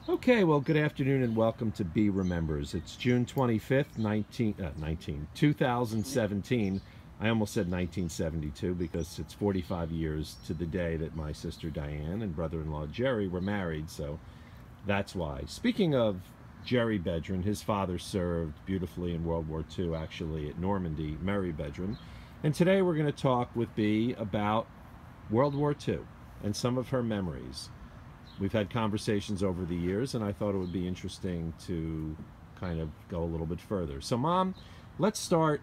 Okay, well, good afternoon and welcome to Bea Remembers. It's June 25th, 2017. I almost said 1972 because it's 45 years to the day that my sister Diane and brother-in-law Jerry were married, so that's why. Speaking of Jerry Bedrin, his father served beautifully in World War II, actually at Normandy, Mary Bedrin. And today we're going to talk with Bea about World War II and some of her memories. We've had conversations over the years, and I thought it would be interesting to kind of go a little bit further. So, Mom, let's start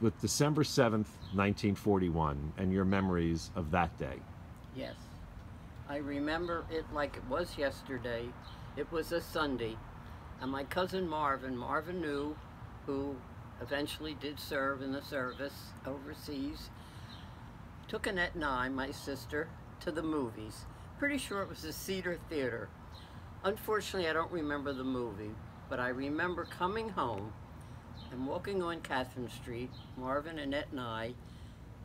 with December 7th, 1941, and your memories of that day. Yes, I remember it like it was yesterday. It was a Sunday, and my cousin Marvin knew, who eventually did serve in the service overseas, took Annette and I, my sister, to the movies. Pretty sure it was the Slater Theater. Unfortunately, I don't remember the movie, but I remember coming home and walking on Catherine Street, Marvin, Annette, and I,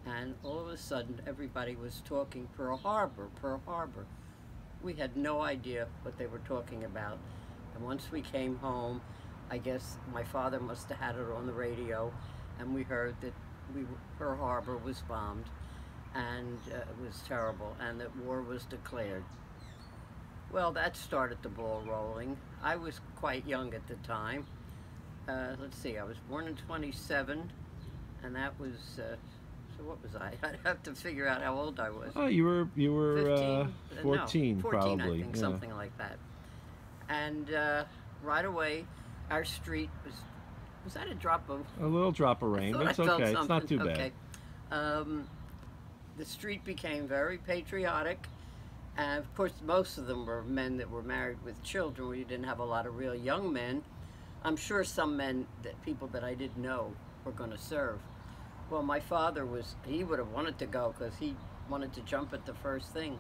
and all of a sudden everybody was talking Pearl Harbor, Pearl Harbor. We had no idea what they were talking about. And once we came home, I guess my father must have had it on the radio, and we heard that Pearl Harbor was bombed, and it was terrible, and that war was declared. Well, that started the ball rolling. I was quite young at the time. Let's see, I was born in 27, and that was, so what was I? I'd have to figure out how old I was. Oh, you were 15? 14, No, 14, probably. I think, Yeah. something like that. And right away, our street was that a drop of... A little drop of rain, but I it's felt okay. It's not something. too bad. Okay. The street became very patriotic, and of course most of them were men that were married with children. We didn't have a lot of real young men. I'm sure some men, people that I didn't know, were going to serve. Well, my father he would have wanted to go because he wanted to jump at the first thing,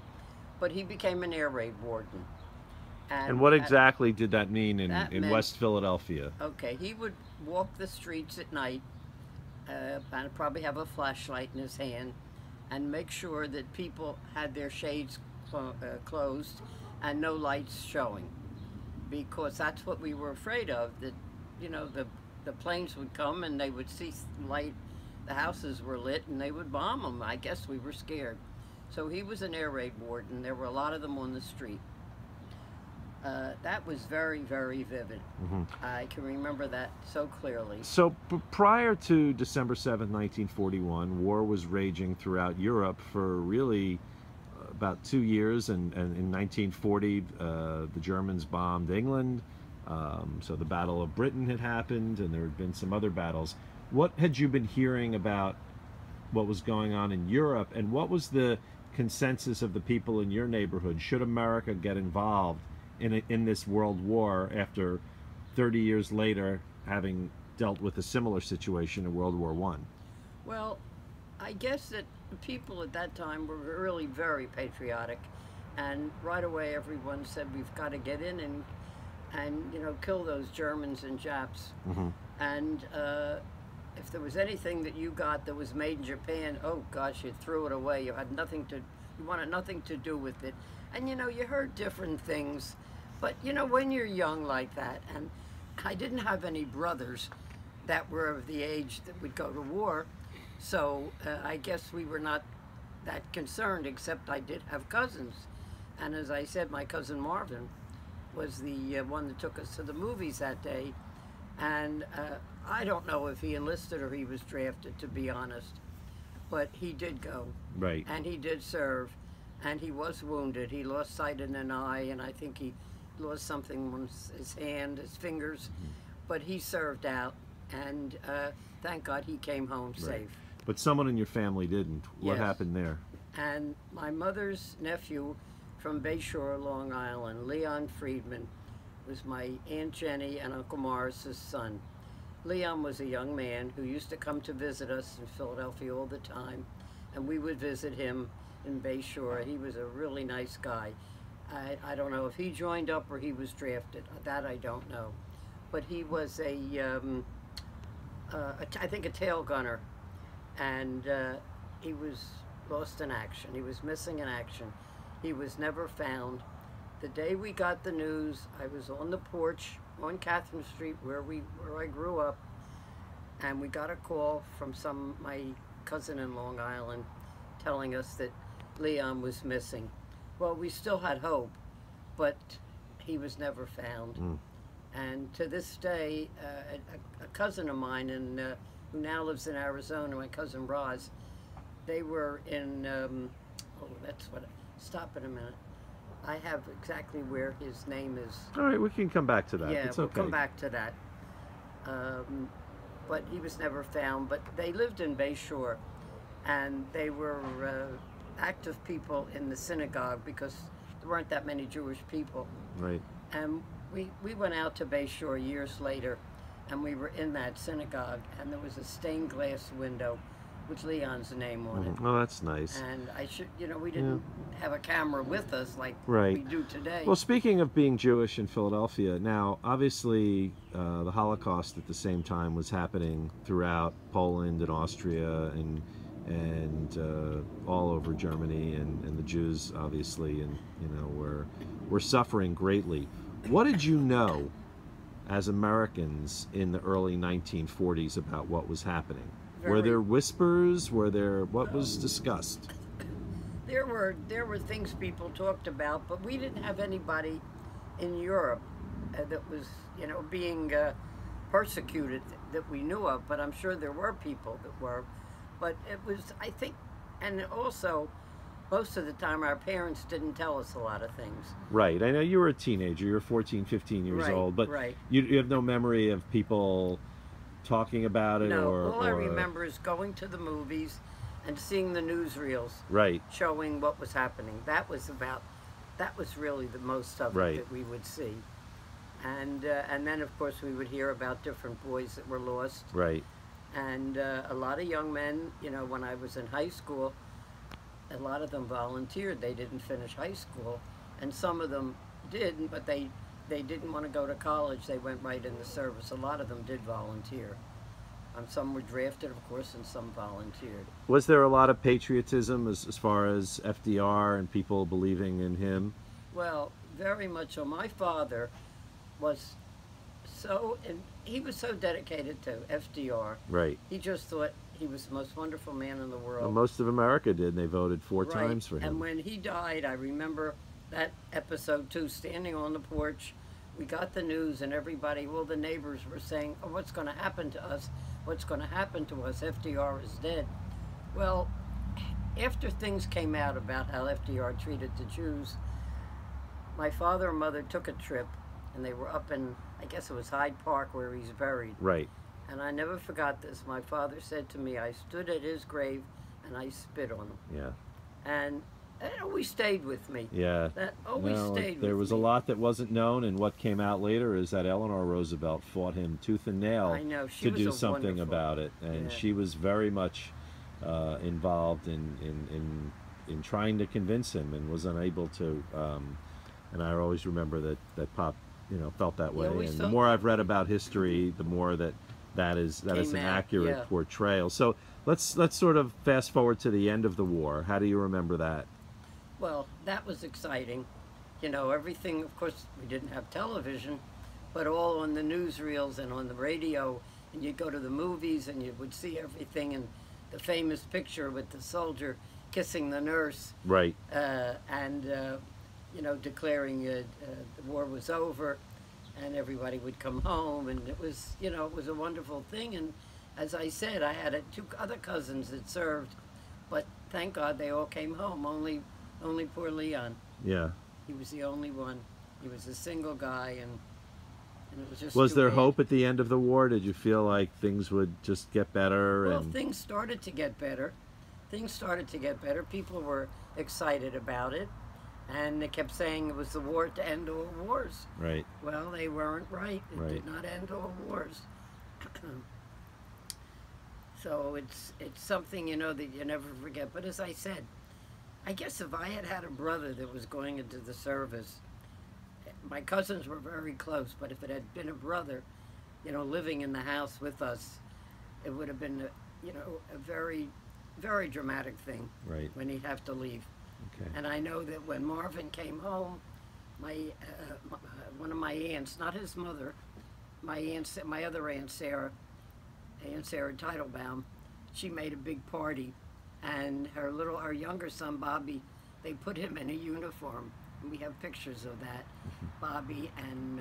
but he became an air raid warden. And what exactly did that mean in meant, West Philadelphia? Okay, he would walk the streets at night, and probably have a flashlight in his hand, and make sure that people had their shades closed and no lights showing, because that's what we were afraid of, that, you know, the planes would come and they would see light, the houses were lit, and they would bomb them. I guess we were scared. So he was an air raid warden. There were a lot of them on the street. That was very, very vivid. Mm-hmm. I can remember that so clearly. So prior to December 7th, 1941, war was raging throughout Europe for really about 2 years, and in 1940 the Germans bombed England, so the Battle of Britain had happened, and there had been some other battles. What had you been hearing about what was going on in Europe, and what was the consensus of the people in your neighborhood? Should America get involved in this world war after 30 years later having dealt with a similar situation in World War I? Well, I guess that the people at that time were really very patriotic, and right away everyone said we've got to get in and you know, kill those Germans and Japs. Mm-hmm. And if there was anything that you got that was made in Japan, oh gosh, you threw it away. You wanted nothing to do with it. And you know, you heard different things, but you know, when you're young like that, and I didn't have any brothers that were of the age that would go to war, so I guess we were not that concerned, except I did have cousins. And as I said, my cousin Marvin was the one that took us to the movies that day. And I don't know if he enlisted or he was drafted, to be honest, but he did go. Right. And he did serve, and he was wounded. He lost sight in an eye, and I think he lost something on his hand, his fingers, but he served out, and thank God he came home safe. But someone in your family didn't. What Yes. happened there? And my mother's nephew from Bayshore, Long Island, Leon Friedman, was my Aunt Jenny and Uncle Morris's son. Leon was a young man who used to come to visit us in Philadelphia all the time, and we would visit him in Bayshore. He was a really nice guy. I don't know if he joined up or he was drafted. That I don't know. But he was I think a tail gunner, and he was lost in action. He was missing in action. He was never found, The day we got the news, I was on the porch on Catherine Street where I grew up, and we got a call from my cousin in Long Island telling us that Leon was missing. Well, we still had hope, but he was never found. Mm. And to this day, a cousin of mine who now lives in Arizona, my cousin Roz, they were in, stop it a minute. I have exactly where his name is. All right, we can come back to that. Yeah, It's we'll okay. come back to that. But he was never found. But they lived in Bayshore, and they were active people in the synagogue because there weren't that many Jewish people. Right. And we went out to Bayshore years later, and we were in that synagogue, and there was a stained glass window with Leon's name on it. Oh, that's nice. And we didn't have a camera with us like Right. we do today. Well, speaking of being Jewish in Philadelphia, now obviously the Holocaust at the same time was happening throughout Poland and Austria and all over Germany, and the Jews obviously were suffering greatly. What did you know as Americans in the early 1940s about what was happening? Were there whispers? What was discussed? There were things people talked about, but we didn't have anybody in Europe that was, being persecuted that we knew of. But I'm sure there were people that were. But it was, I think, and also, most of the time our parents didn't tell us a lot of things. Right. I know you were a teenager. You were 14, 15 years old. But you have no memory of people talking about it? No, all I remember is going to the movies and seeing the newsreels showing what was happening. That was really the most of it that we would see. And then, of course, we would hear about different boys that were lost. Right. And a lot of young men, when I was in high school, a lot of them volunteered. They didn't finish high school. And some of them did, but they didn't want to go to college. They went right in the service. A lot of them did volunteer. Some were drafted, of course, and some volunteered. Was there a lot of patriotism as far as FDR and people believing in him? Well, very much so. My father was he was so dedicated to FDR. Right. He just thought he was the most wonderful man in the world. Well, most of America did. They voted 4 times for him. And when he died, I remember that episode too, standing on the porch. We got the news, and everybody, the neighbors were saying, "Oh, what's going to happen to us? What's going to happen to us? FDR is dead." Well, after things came out about how FDR treated the Jews, my father and mother took a trip, and they were up in, I guess it was Hyde Park where he's buried. Right. And I never forgot this. My father said to me, I stood at his grave and I spit on him. Yeah. And that always stayed with me. Yeah. That always stayed with me. There was a lot that wasn't known, and what came out later is that Eleanor Roosevelt fought him tooth and nail to do something about it. And she was very much involved in trying to convince him, and was unable to. And I always remember that Pop, felt that way. And the more I've read about history, the more that is an accurate portrayal. So let's sort of fast forward to the end of the war. How do you remember that? Well, that was exciting. Everything, of course, we didn't have television, but all on the newsreels and on the radio, and you'd go to the movies and you would see everything, and the famous picture with the soldier kissing the nurse. Right. Declaring the war was over, and everybody would come home, and it was a wonderful thing. And as I said, I had 2 other cousins that served, but thank God they all came home. Only poor Leon. Yeah. He was the only one. He was a single guy, and it was just. Was there hope at the end of the war? Did you feel like things would just get better? Well, things started to get better. People were excited about it. And they kept saying it was the war to end all wars. Right. Well, they weren't right. It did not end all wars. So it's something, that you never forget. But as I said, I guess if I had a brother that was going into the service, my cousins were very close, but if it had been a brother, living in the house with us, it would have been, a very, very dramatic thing. Right. When he'd have to leave. Okay. And I know that when Marvin came home, one of my aunts, not his mother, my other aunt Sarah, Aunt Sarah Teitelbaum, she made a big party, and her younger son Bobby, they put him in a uniform. We have pictures of that, Bobby and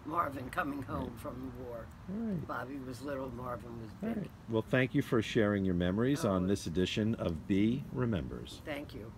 Marvin coming home from the war. Right. Bobby was little, Marvin was big. Right. Well, thank you for sharing your memories Oh, on this edition of Bea Remembers. Thank you.